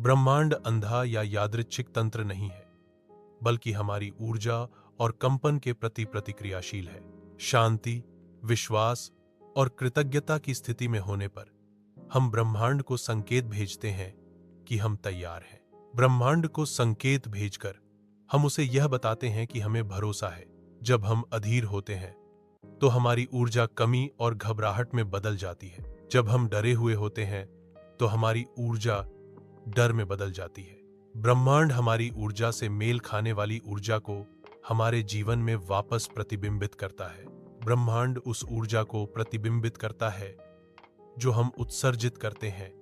ब्रह्मांड अंधा या यादृच्छिक तंत्र नहीं है, बल्कि हमारी ऊर्जा और कंपन के प्रति प्रतिक्रियाशील है। शांति, विश्वास और कृतज्ञता की स्थिति में होने पर हम ब्रह्मांड को संकेत भेजते हैं कि हम तैयार हैं। ब्रह्मांड को संकेत भेजकर हम उसे यह बताते हैं कि हमें भरोसा है। जब हम अधीर होते हैं तो हमारी ऊर्जा कमी और घबराहट में बदल जाती है। जब हम डरे हुए होते हैं तो हमारी ऊर्जा डर में बदल जाती है। ब्रह्मांड हमारी ऊर्जा से मेल खाने वाली ऊर्जा को हमारे जीवन में वापस प्रतिबिंबित करता है। ब्रह्मांड उस ऊर्जा को प्रतिबिंबित करता है जो हम उत्सर्जित करते हैं,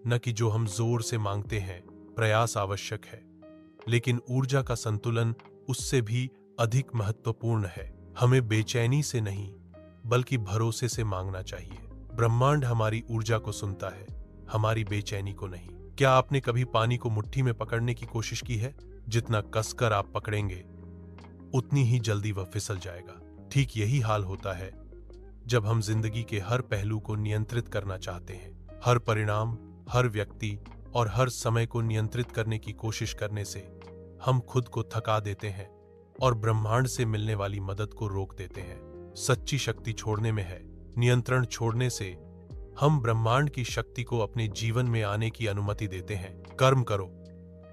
न कि जो हम जोर से मांगते हैं। प्रयास आवश्यक है, लेकिन ऊर्जा का संतुलन उससे भी अधिक महत्वपूर्ण है। हमें बेचैनी से नहीं, बल्कि भरोसे से मांगना चाहिए। ब्रह्मांड हमारी ऊर्जा को सुनता है, हमारी बेचैनी को नहीं। क्या आपने कभी पानी को मुट्ठी में पकड़ने की कोशिश की है? जितना कसकर आप पकड़ेंगे, उतनी ही जल्दी वह फिसल जाएगा। ठीक यही हाल होता है जब हम जिंदगी के हर पहलू को नियंत्रित करना चाहते हैं। हर परिणाम, हर व्यक्ति और हर समय को नियंत्रित करने की कोशिश करने से हम खुद को थका देते हैं और ब्रह्मांड से मिलने वाली मदद को रोक देते हैं। सच्ची शक्ति छोड़ने में है। नियंत्रण छोड़ने से हम ब्रह्मांड की शक्ति को अपने जीवन में आने की अनुमति देते हैं। कर्म करो,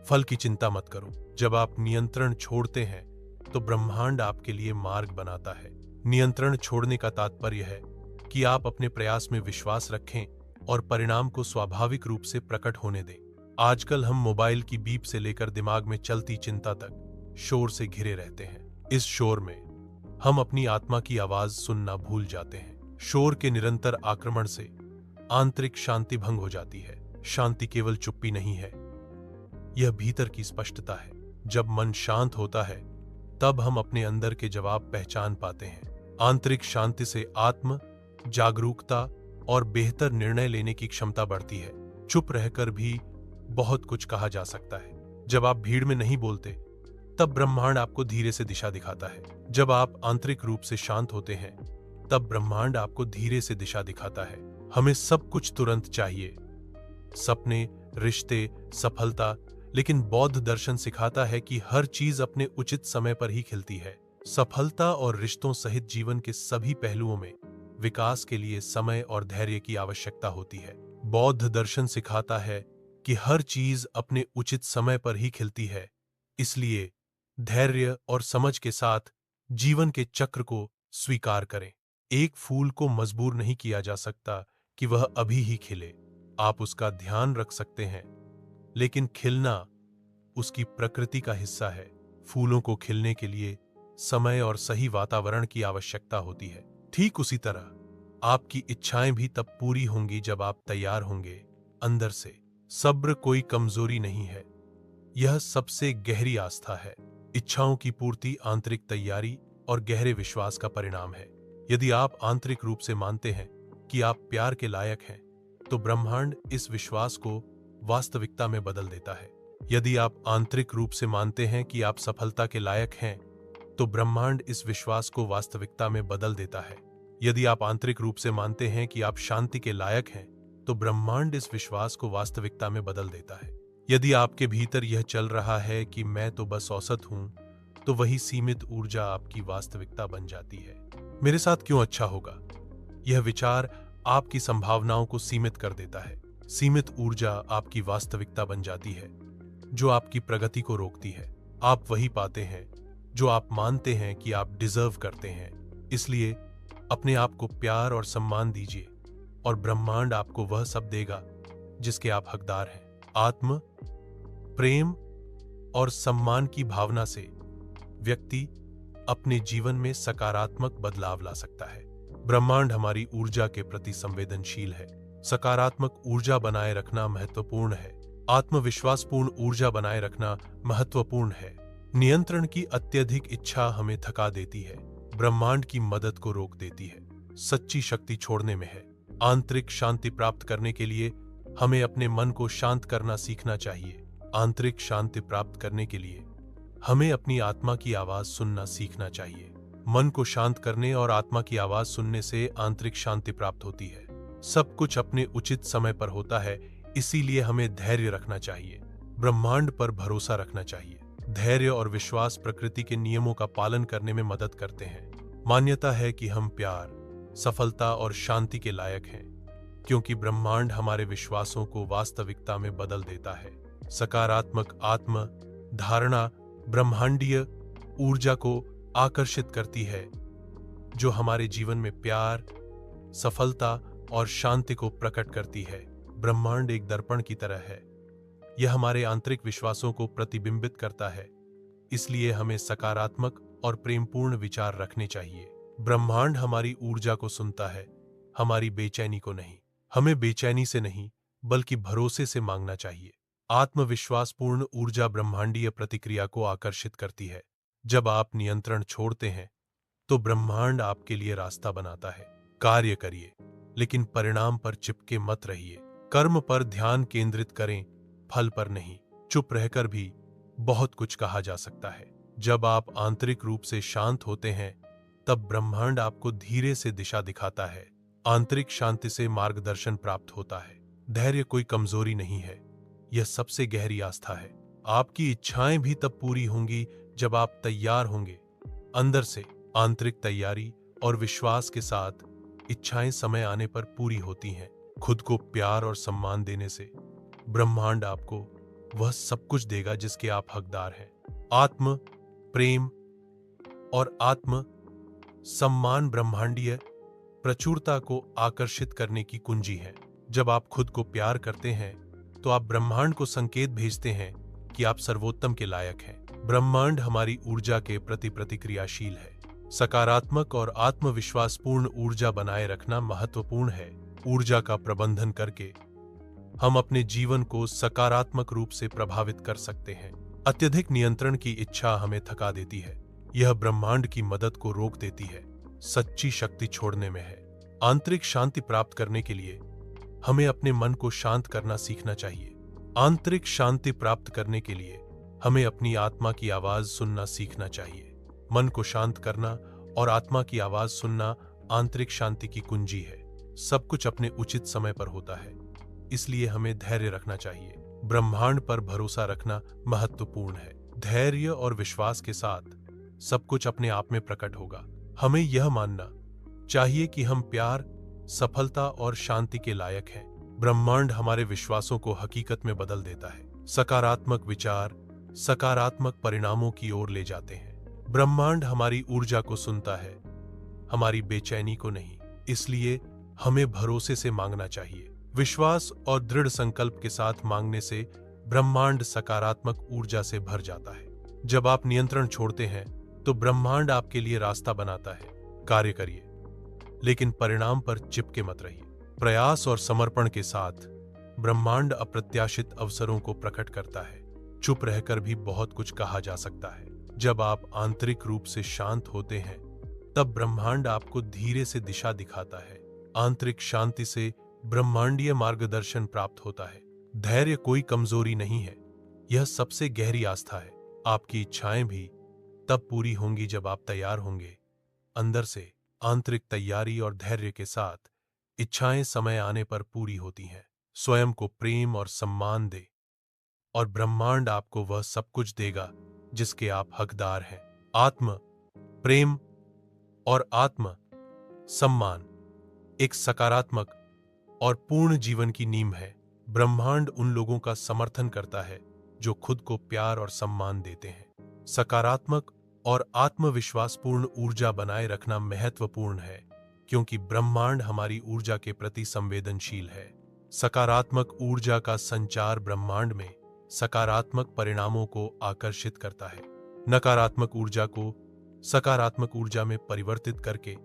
फल की चिंता मत करो। जब आप नियंत्रण छोड़ते हैं तो ब्रह्मांड आपके लिए मार्ग बनाता है। नियंत्रण छोड़ने का तात्पर्य है कि आप अपने प्रयास में विश्वास रखें और परिणाम को स्वाभाविक रूप से प्रकट होने दें। आजकल हम मोबाइल की बीप से लेकर दिमाग में चलती चिंता तक शोर से घिरे रहते हैं। इस शोर में हम अपनी आत्मा की आवाज सुनना भूल जाते हैं। शोर के निरंतर आक्रमण से आंतरिक शांति भंग हो जाती है। शांति केवल चुप्पी नहीं है, यह भीतर की स्पष्टता है। जब मन शांत होता है तब हम अपने अंदर के जवाब पहचान पाते हैं। आंतरिक शांति से आत्म जागरूकता और बेहतर निर्णय लेने की क्षमता बढ़ती है। चुप रहकर भी बहुत कुछ कहा जा सकता है। जब आप भीड़ में नहीं बोलते तब ब्रह्मांड आपको धीरे से दिशा दिखाता है। जब आप आंतरिक रूप से शांत होते हैं तब ब्रह्मांड आपको धीरे से दिशा दिखाता है। हमें सब कुछ तुरंत चाहिए, सपने, रिश्ते, सफलता, लेकिन बौद्ध दर्शन सिखाता है कि हर चीज अपने उचित समय पर ही खिलती है। सफलता और रिश्तों सहित जीवन के सभी पहलुओं में विकास के लिए समय और धैर्य की आवश्यकता होती है। बौद्ध दर्शन सिखाता है कि हर चीज अपने उचित समय पर ही खिलती है, इसलिए धैर्य और समझ के साथ जीवन के चक्र को स्वीकार करें। एक फूल को मजबूर नहीं किया जा सकता कि वह अभी ही खिले। आप उसका ध्यान रख सकते हैं, लेकिन खिलना उसकी प्रकृति का हिस्सा है। फूलों को खिलने के लिए समय और सही वातावरण की आवश्यकता होती है। ठीक उसी तरह आपकी इच्छाएं भी तब पूरी होंगी जब आप तैयार होंगे अंदर से। सब्र कोई कमजोरी नहीं है, यह सबसे गहरी आस्था है। इच्छाओं की पूर्ति आंतरिक तैयारी और गहरे विश्वास का परिणाम है। यदि आप आंतरिक रूप से मानते हैं कि आप प्यार के लायक हैं, तो ब्रह्मांड इस विश्वास को वास्तविकता में बदल देता है। यदि आप आंतरिक रूप से मानते हैं कि आप सफलता के लायक हैं, तो ब्रह्मांड इस विश्वास को वास्तविकता में बदल देता है। यदि आप आंतरिक रूप से मानते हैं कि आप शांति के लायक हैं, तो ब्रह्मांड इस विश्वास को वास्तविकता में बदल देता है। यदि आपके भीतर यह चल रहा है कि मैं तो बस औसत हूं, तो वही सीमित ऊर्जा आपकी वास्तविकता बन जाती है। मेरे साथ क्यों अच्छा होगा? यह विचार आपकी संभावनाओं को सीमित कर देता है। सीमित ऊर्जा आपकी वास्तविकता बन जाती है, जो आपकी प्रगति को रोकती है। आप वही पाते हैं जो आप मानते हैं कि आप डिजर्व करते हैं। इसलिए अपने आप को प्यार और सम्मान दीजिए और ब्रह्मांड आपको वह सब देगा जिसके आप हकदार हैं। आत्म, प्रेम और सम्मान की भावना से व्यक्ति अपने जीवन में सकारात्मक बदलाव ला सकता है। ब्रह्मांड हमारी ऊर्जा के प्रति संवेदनशील है। सकारात्मक ऊर्जा बनाए रखना महत्वपूर्ण है। आत्मविश्वासपूर्ण ऊर्जा बनाए रखना महत्वपूर्ण है। नियंत्रण की अत्यधिक इच्छा हमें थका देती है, ब्रह्मांड की मदद को रोक देती है। सच्ची शक्ति छोड़ने में है। आंतरिक शांति प्राप्त करने के लिए हमें अपने मन को शांत करना सीखना चाहिए। आंतरिक शांति प्राप्त करने के लिए हमें अपनी आत्मा की आवाज सुनना सीखना चाहिए। मन को शांत करने और आत्मा की आवाज सुनने से आंतरिक शांति प्राप्त होती है। सब कुछ अपने उचित समय पर होता है, इसीलिए हमें धैर्य रखना चाहिए। ब्रह्मांड पर भरोसा रखना चाहिए। धैर्य और विश्वास प्रकृति के नियमों का पालन करने में मदद करते हैं। मान्यता है कि हम प्यार, सफलता और शांति के लायक हैं, क्योंकि ब्रह्मांड हमारे विश्वासों को वास्तविकता में बदल देता है। सकारात्मक आत्म धारणा ब्रह्मांडीय ऊर्जा को आकर्षित करती है, जो हमारे जीवन में प्यार, सफलता और शांति को प्रकट करती है। ब्रह्मांड एक दर्पण की तरह है। यह हमारे आंतरिक विश्वासों को प्रतिबिंबित करता है, इसलिए हमें सकारात्मक और प्रेमपूर्ण विचार रखने चाहिए। ब्रह्मांड हमारी ऊर्जा को सुनता है, हमारी बेचैनी को नहीं। हमें बेचैनी से नहीं, बल्कि भरोसे से मांगना चाहिए। आत्मविश्वासपूर्ण ऊर्जा ब्रह्मांडीय प्रतिक्रिया को आकर्षित करती है। जब आप नियंत्रण छोड़ते हैं, तो ब्रह्मांड आपके लिए रास्ता बनाता है। कार्य करिए, लेकिन परिणाम पर चिपके मत रहिए। कर्म पर ध्यान केंद्रित करें, फल पर नहीं। चुप रहकर भी बहुत कुछ कहा जा सकता है। जब आप आंतरिक रूप से शांत होते हैं, तब ब्रह्मांड आपको धीरे से दिशा दिखाता है। आंतरिक शांति से मार्गदर्शन प्राप्त होता है। धैर्य कोई कमजोरी नहीं है, यह सबसे गहरी आस्था है। आपकी इच्छाएं भी तब पूरी होंगी जब आप तैयार होंगे। अंदर से आंतरिक तैयारी और विश्वास के साथ इच्छाएं समय आने पर पूरी होती हैं। खुद को प्यार और सम्मान देने से ब्रह्मांड आपको वह सब कुछ देगा जिसके आप हकदार हैं। आत्म प्रेम और आत्म सम्मान ब्रह्मांडीय प्रचुरता को आकर्षित करने की कुंजी है। जब आप खुद को प्यार करते हैं, तो आप ब्रह्मांड को संकेत भेजते हैं कि आप सर्वोत्तम के लायक हैं। ब्रह्मांड हमारी ऊर्जा के प्रति प्रतिक्रियाशील है। सकारात्मक और आत्मविश्वासपूर्ण ऊर्जा बनाए रखना महत्वपूर्ण है। ऊर्जा का प्रबंधन करके हम अपने जीवन को सकारात्मक रूप से प्रभावित कर सकते हैं। अत्यधिक नियंत्रण की इच्छा हमें थका देती है। यह ब्रह्मांड की मदद को रोक देती है। सच्ची शक्ति छोड़ने में है। आंतरिक शांति प्राप्त करने के लिए हमें अपने मन को शांत करना सीखना चाहिए। आंतरिक शांति प्राप्त करने के लिए हमें अपनी आत्मा की आवाज सुनना सीखना चाहिए। मन को शांत करना और आत्मा की आवाज सुनना आंतरिक शांति की कुंजी है। सब कुछ अपने उचित समय पर होता है, इसलिए हमें धैर्य रखना चाहिए। ब्रह्मांड पर भरोसा रखना महत्वपूर्ण है। धैर्य और विश्वास के साथ सब कुछ अपने आप में प्रकट होगा। हमें यह मानना चाहिए कि हम प्यार, सफलता और शांति के लायक हैं। ब्रह्मांड हमारे विश्वासों को हकीकत में बदल देता है। सकारात्मक विचार सकारात्मक परिणामों की ओर ले जाते हैं। ब्रह्मांड हमारी ऊर्जा को सुनता है, हमारी बेचैनी को नहीं। इसलिए हमें भरोसे से मांगना चाहिए। विश्वास और दृढ़ संकल्प के साथ मांगने से ब्रह्मांड सकारात्मक ऊर्जा से भर जाता है। जब आप नियंत्रण छोड़ते हैं, तो ब्रह्मांड आपके लिए रास्ता बनाता है। कार्य करिए, लेकिन परिणाम पर चिपके मत रहिए। प्रयास और समर्पण के साथ ब्रह्मांड अप्रत्याशित अवसरों को प्रकट करता है। चुप रहकर भी बहुत कुछ कहा जा सकता है। जब आप आंतरिक रूप से शांत होते हैं, तब ब्रह्मांड आपको धीरे से दिशा दिखाता है। आंतरिक शांति से ब्रह्मांडीय मार्गदर्शन प्राप्त होता है। धैर्य कोई कमजोरी नहीं है, यह सबसे गहरी आस्था है। आपकी इच्छाएं भी तब पूरी होंगी जब आप तैयार होंगे। अंदर से आंतरिक तैयारी और धैर्य के साथ इच्छाएं समय आने पर पूरी होती हैं। स्वयं को प्रेम और सम्मान दे, और ब्रह्मांड आपको वह सब कुछ देगा जिसके आप हकदार हैं। आत्म प्रेम और आत्म सम्मान एक सकारात्मक और पूर्ण जीवन की नींव है। ब्रह्मांड उन लोगों का समर्थन करता है जो खुद को प्यार और सम्मान देते हैं। सकारात्मक और आत्मविश्वासपूर्ण ऊर्जा बनाए रखना महत्वपूर्ण है, क्योंकि ब्रह्मांड हमारी ऊर्जा के प्रति संवेदनशील है। सकारात्मक ऊर्जा का संचार ब्रह्मांड में सकारात्मक परिणामों को आकर्षित करता है। नकारात्मक ऊर्जा को सकारात्मक ऊर्जा में परिवर्तित करके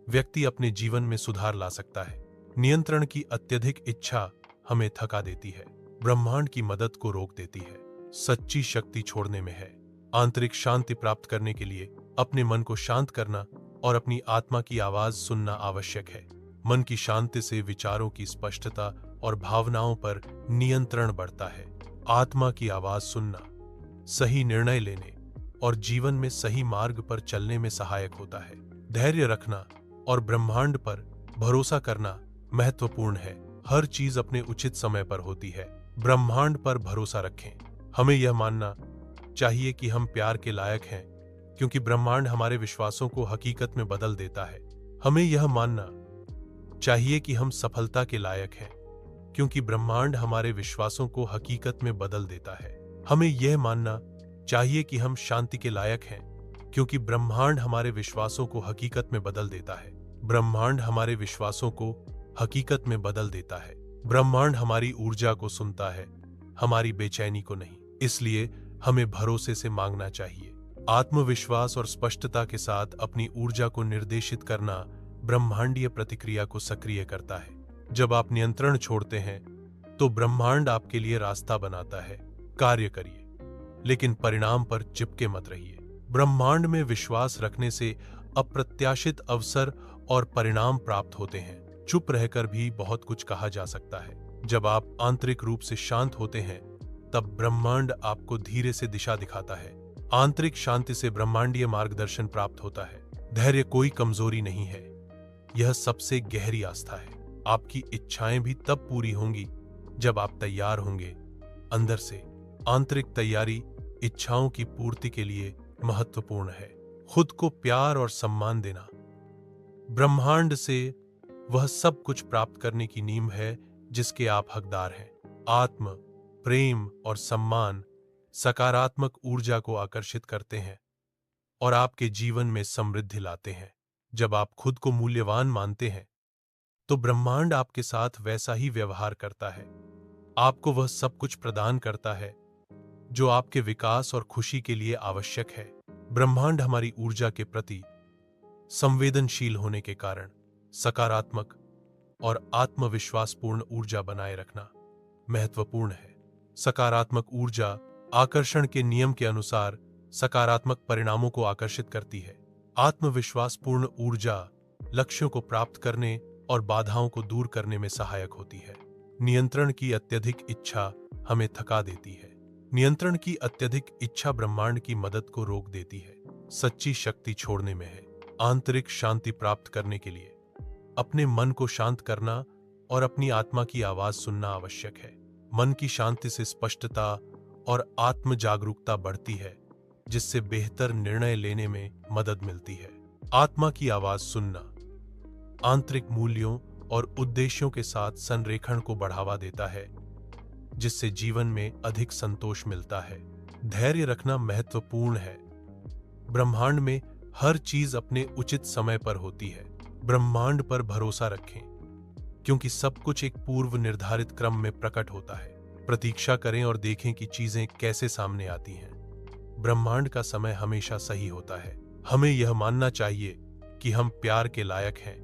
व्यक्ति अपने जीवन में सुधार ला सकता है। नियंत्रण की अत्यधिक इच्छा हमें थका देती है, ब्रह्मांड की मदद को रोक देती है। सच्ची शक्ति छोड़ने में है। आंतरिक शांति प्राप्त करने के लिए अपने मन को शांत करना और अपनी आत्मा की आवाज सुनना आवश्यक है। मन की शांति से विचारों की स्पष्टता और भावनाओं पर नियंत्रण बढ़ता है। आत्मा की आवाज सुनना सही निर्णय लेने और जीवन में सही मार्ग पर चलने में सहायक होता है। धैर्य रखना और ब्रह्मांड पर भरोसा करना महत्वपूर्ण है। हर चीज अपने उचित समय पर होती है। ब्रह्मांड पर भरोसा रखें। हमें यह मानना चाहिए कि हम प्यार के लायक हैं, क्योंकि ब्रह्मांड हमारे विश्वासों को हकीकत में बदल देता है। हमें यह मानना चाहिए कि हम सफलता के लायक हैं, क्योंकि ब्रह्मांड हमारे विश्वासों को हकीकत में बदल देता है। हमें यह मानना चाहिए कि हम शांति के लायक हैं, क्योंकि ब्रह्मांड हमारे विश्वासों को हकीकत में बदल देता है। ब्रह्मांड हमारे विश्वासों को हकीकत में बदल देता है। ब्रह्मांड हमारी ऊर्जा को सुनता है, हमारी बेचैनी को नहीं। इसलिए हमें भरोसे से मांगना चाहिए। आत्मविश्वास और स्पष्टता के साथ अपनी ऊर्जा को निर्देशित करना ब्रह्मांडीय प्रतिक्रिया को सक्रिय करता है। जब आप नियंत्रण छोड़ते हैं तो ब्रह्मांड आपके लिए रास्ता बनाता है। कार्य करिए, लेकिन परिणाम पर चिपके मत रहिए। ब्रह्मांड में विश्वास रखने से अप्रत्याशित अवसर और परिणाम प्राप्त होते हैं। चुप रहकर भी बहुत कुछ कहा जा सकता है। जब आप आंतरिक रूप से शांत होते हैं तब ब्रह्मांड आपको धीरे से दिशा दिखाता है। आंतरिक शांति से ब्रह्मांडीय मार्गदर्शन प्राप्त होता है। धैर्य कोई कमजोरी नहीं है, यह सबसे गहरी आस्था है। आपकी इच्छाएं भी तब पूरी होंगी जब आप तैयार होंगे अंदर से। आंतरिक तैयारी इच्छाओं की पूर्ति के लिए महत्वपूर्ण है। खुद को प्यार और सम्मान देना ब्रह्मांड से वह सब कुछ प्राप्त करने की नींव है जिसके आप हकदार हैं। आत्म, प्रेम और सम्मान सकारात्मक ऊर्जा को आकर्षित करते हैं और आपके जीवन में समृद्धि लाते हैं। जब आप खुद को मूल्यवान मानते हैं तो ब्रह्मांड आपके साथ वैसा ही व्यवहार करता है। आपको वह सब कुछ प्रदान करता है जो आपके विकास और खुशी के लिए आवश्यक है। ब्रह्मांड हमारी ऊर्जा के प्रति संवेदनशील होने के कारण सकारात्मक और आत्मविश्वासपूर्ण ऊर्जा बनाए रखना महत्वपूर्ण है। सकारात्मक ऊर्जा आकर्षण के नियम के अनुसार सकारात्मक परिणामों को आकर्षित करती है। आत्मविश्वासपूर्ण ऊर्जा लक्ष्यों को प्राप्त करने और बाधाओं को दूर करने में सहायक होती है। नियंत्रण की अत्यधिक इच्छा हमें थका देती है। नियंत्रण की अत्यधिक इच्छा ब्रह्मांड की मदद को रोक देती है। सच्ची शक्ति छोड़ने में है। आंतरिक शांति प्राप्त करने के लिए अपने मन को शांत करना और अपनी आत्मा की आवाज सुनना आवश्यक है। मन की शांति से स्पष्टता और आत्म जागरूकता बढ़ती है, जिससे बेहतर निर्णय लेने में मदद मिलती है। आत्मा की आवाज सुनना आंतरिक मूल्यों और उद्देश्यों के साथ संरेखण को बढ़ावा देता है, जिससे जीवन में अधिक संतोष मिलता है। धैर्य रखना महत्वपूर्ण है। ब्रह्मांड में हर चीज अपने उचित समय पर होती है। ब्रह्मांड पर भरोसा रखें, क्योंकि सब कुछ एक पूर्व निर्धारित क्रम में प्रकट होता है। प्रतीक्षा करें और देखें कि चीजें कैसे सामने आती हैं। ब्रह्मांड का समय हमेशा सही होता है। हमें यह मानना चाहिए कि हम प्यार के लायक हैं,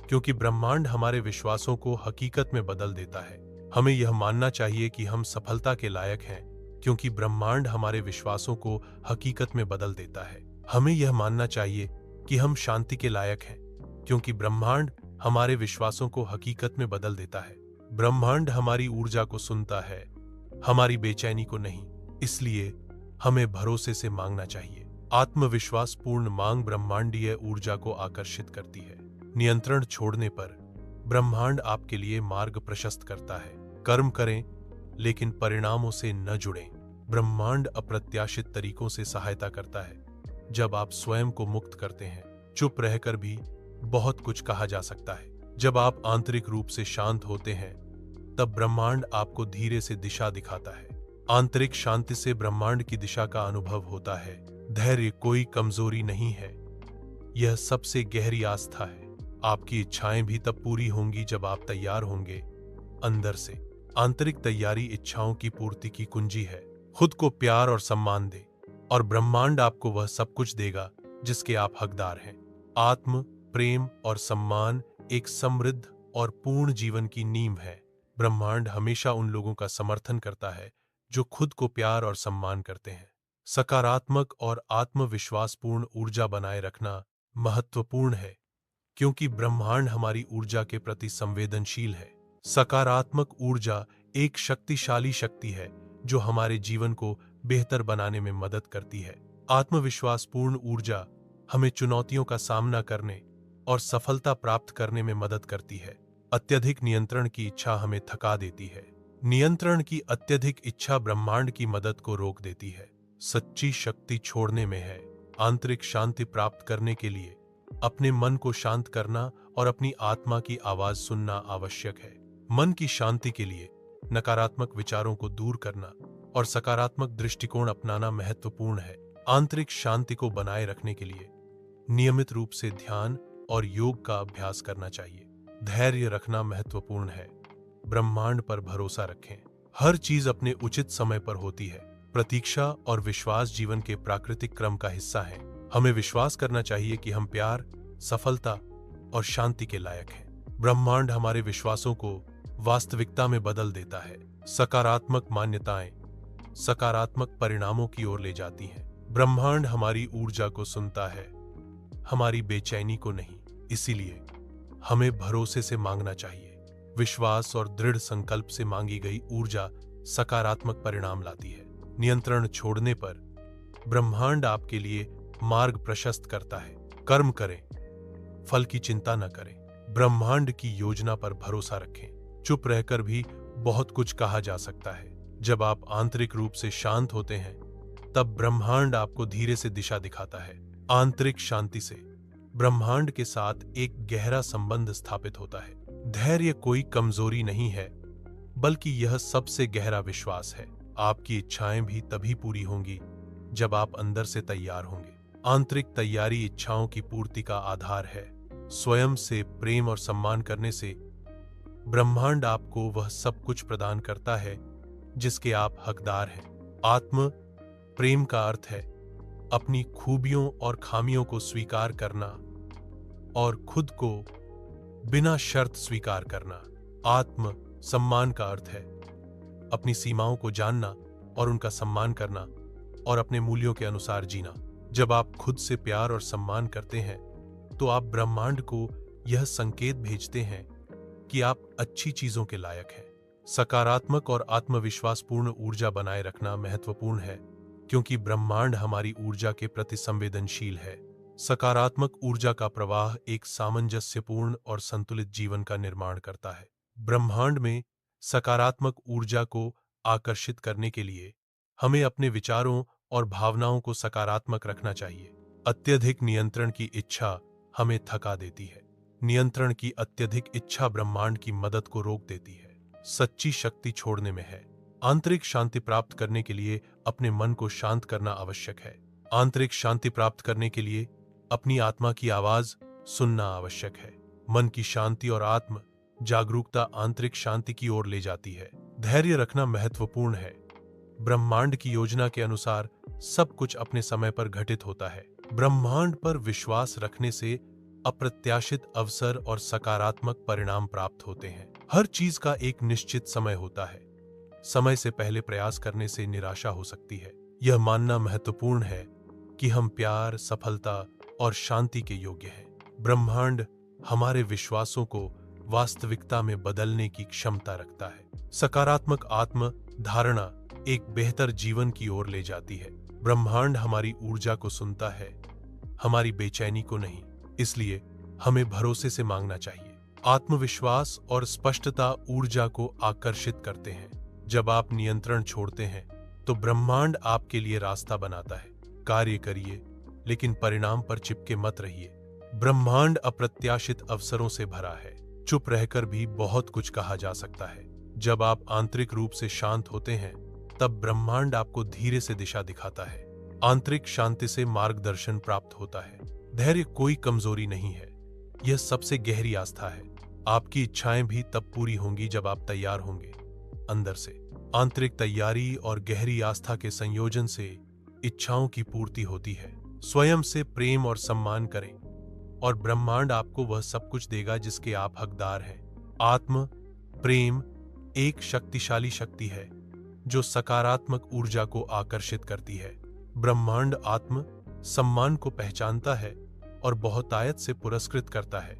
क्योंकि ब्रह्मांड हमारे विश्वासों को हकीकत में बदल देता है। हमें यह मानना चाहिए कि हम सफलता के लायक हैं, क्योंकि ब्रह्मांड हमारे विश्वासों को हकीकत में बदल देता है। हमें यह मानना चाहिए कि हम शांति के लायक हैं, क्योंकि ब्रह्मांड हमारे विश्वासों को हकीकत में बदल देता है। ब्रह्मांड हमारी ऊर्जा को सुनता है, हमारी बेचैनी को नहीं। इसलिए हमें भरोसे से मांगना चाहिए। आत्मविश्वासपूर्ण मांग ब्रह्मांडीय ऊर्जा को आकर्षित करती है। नियंत्रण छोड़ने पर ब्रह्मांड आपके लिए मार्ग प्रशस्त करता है। कर्म करें, लेकिन परिणामों से न जुड़ें। ब्रह्मांड अप्रत्याशित तरीकों से सहायता करता है। जब आप स्वयं को मुक्त करते हैं, चुप रहकर भी बहुत कुछ कहा जा सकता है। जब आप आंतरिक रूप से शांत होते हैं, तब ब्रह्मांड आपको धीरे से दिशा दिखाता है। आंतरिक शांति से ब्रह्मांड की दिशा का अनुभव होता है। धैर्य कोई कमजोरी नहीं है, यह सबसे गहरी आस्था है। आपकी इच्छाएं भी तब पूरी होंगी जब आप तैयार होंगे अंदर से। आंतरिक तैयारी इच्छाओं की पूर्ति की कुंजी है। खुद को प्यार और सम्मान दें और ब्रह्मांड आपको वह सब कुछ देगा जिसके आप हकदार हैं। आत्म, प्रेम और सम्मान एक समृद्ध और पूर्ण जीवन की नींव है। ब्रह्मांड हमेशा उन लोगों का समर्थन करता है जो खुद को प्यार और सम्मान करते हैं। सकारात्मक और आत्मविश्वासपूर्ण ऊर्जा बनाए रखना महत्वपूर्ण है, क्योंकि ब्रह्मांड हमारी ऊर्जा के प्रति संवेदनशील है। सकारात्मक ऊर्जा एक शक्तिशाली शक्ति है जो हमारे जीवन को बेहतर बनाने में मदद करती है। आत्मविश्वासपूर्ण ऊर्जा हमें चुनौतियों का सामना करने और सफलता प्राप्त करने में मदद करती है। अत्यधिक नियंत्रण की इच्छा हमें थका देती है। नियंत्रण की अत्यधिक इच्छा ब्रह्मांड की मदद को रोक देती है। सच्ची शक्ति छोड़ने में है। आंतरिक शांति प्राप्त करने के लिए अपने मन को शांत करना और अपनी आत्मा की आवाज सुनना आवश्यक है। मन की शांति के लिए नकारात्मक विचारों को दूर करना और सकारात्मक दृष्टिकोण अपनाना महत्वपूर्ण है। आंतरिक शांति को बनाए रखने के लिए नियमित रूप से ध्यान और योग का अभ्यास करना चाहिए। धैर्य रखना महत्वपूर्ण है। ब्रह्मांड पर भरोसा रखें। हर चीज अपने उचित समय पर होती है। प्रतीक्षा और विश्वास जीवन के प्राकृतिक क्रम का हिस्सा है। हमें विश्वास करना चाहिए कि हम प्यार, सफलता और शांति के लायक हैं। ब्रह्मांड हमारे विश्वासों को वास्तविकता में बदल देता है। सकारात्मक मान्यताएं सकारात्मक परिणामों की ओर ले जाती हैं। ब्रह्मांड हमारी ऊर्जा को सुनता है, हमारी बेचैनी को नहीं। इसीलिए हमें भरोसे से मांगना चाहिए। विश्वास और दृढ़ संकल्प से मांगी गई ऊर्जा सकारात्मक परिणाम लाती है। नियंत्रण छोड़ने पर ब्रह्मांड आपके लिए मार्ग प्रशस्त करता है। कर्म करें, फल की चिंता न करें। ब्रह्मांड की योजना पर भरोसा रखें। चुप रहकर भी बहुत कुछ कहा जा सकता है। जब आप आंतरिक रूप से शांत होते हैं, तब ब्रह्मांड आपको धीरे से दिशा दिखाता है। आंतरिक शांति से ब्रह्मांड के साथ एक गहरा संबंध स्थापित होता है। धैर्य कोई कमजोरी नहीं है, बल्कि यह सबसे गहरा विश्वास है। आपकी इच्छाएं भी तभी पूरी होंगी जब आप अंदर से तैयार होंगे। आंतरिक तैयारी इच्छाओं की पूर्ति का आधार है। स्वयं से प्रेम और सम्मान करने से ब्रह्मांड आपको वह सब कुछ प्रदान करता है जिसके आप हकदार हैं। आत्म प्रेम का अर्थ है अपनी खूबियों और खामियों को स्वीकार करना और खुद को बिना शर्त स्वीकार करना। आत्म सम्मान का अर्थ है अपनी सीमाओं को जानना और उनका सम्मान करना और अपने मूल्यों के अनुसार जीना। जब आप खुद से प्यार और सम्मान करते हैं, तो आप ब्रह्मांड को यह संकेत भेजते हैं कि आप अच्छी चीजों के लायक हैं। सकारात्मक और आत्मविश्वासपूर्ण ऊर्जा बनाए रखना महत्वपूर्ण है, क्योंकि ब्रह्मांड हमारी ऊर्जा के प्रति संवेदनशील है। सकारात्मक ऊर्जा का प्रवाह एक सामंजस्यपूर्ण और संतुलित जीवन का निर्माण करता है। ब्रह्मांड में सकारात्मक ऊर्जा को आकर्षित करने के लिए हमें अपने विचारों और भावनाओं को सकारात्मक रखना चाहिए। अत्यधिक नियंत्रण की इच्छा हमें थका देती है। नियंत्रण की अत्यधिक इच्छा ब्रह्मांड की मदद को रोक देती है। सच्ची शक्ति छोड़ने में है। आंतरिक शांति प्राप्त करने के लिए अपने मन को शांत करना आवश्यक है। आंतरिक शांति प्राप्त करने के लिए अपनी आत्मा की आवाज सुनना आवश्यक है। मन की शांति और आत्म जागरूकता आंतरिक शांति की ओर ले जाती है। धैर्य रखना महत्वपूर्ण है। ब्रह्मांड की योजना के अनुसार सब कुछ अपने समय पर घटित होता है। ब्रह्मांड पर विश्वास रखने से अप्रत्याशित अवसर और सकारात्मक परिणाम प्राप्त होते हैं। हर चीज का एक निश्चित समय होता है। समय से पहले प्रयास करने से निराशा हो सकती है। यह मानना महत्वपूर्ण है कि हम प्यार, सफलता और शांति के योग्य हैं। ब्रह्मांड हमारे विश्वासों को वास्तविकता में बदलने की क्षमता रखता है। सकारात्मक आत्म धारणा एक बेहतर जीवन की ओर ले जाती है। ब्रह्मांड हमारी ऊर्जा को सुनता है, हमारी बेचैनी को नहीं। इसलिए हमें भरोसे से मांगना चाहिए। आत्मविश्वास और स्पष्टता ऊर्जा को आकर्षित करते हैं। जब आप नियंत्रण छोड़ते हैं, तो ब्रह्मांड आपके लिए रास्ता बनाता है। कार्य करिए, लेकिन परिणाम पर चिपके मत रहिए। ब्रह्मांड अप्रत्याशित अवसरों से भरा है। चुप रहकर भी बहुत कुछ कहा जा सकता है। जब आप आंतरिक रूप से शांत होते हैं, तब ब्रह्मांड आपको धीरे से दिशा दिखाता है। आंतरिक शांति से मार्गदर्शन प्राप्त होता है। धैर्य कोई कमजोरी नहीं है, यह सबसे गहरी आस्था है। आपकी इच्छाएं भी तब पूरी होंगी जब आप तैयार होंगे अंदर से। आंतरिक तैयारी और गहरी आस्था के संयोजन से इच्छाओं की पूर्ति होती है। स्वयं से प्रेम और सम्मान करें और ब्रह्मांड आपको वह सब कुछ देगा जिसके आप हकदार हैं। आत्म प्रेम एक शक्तिशाली शक्ति है जो सकारात्मक ऊर्जा को आकर्षित करती है। ब्रह्मांड आत्म सम्मान को पहचानता है और बहुतायत से पुरस्कृत करता है।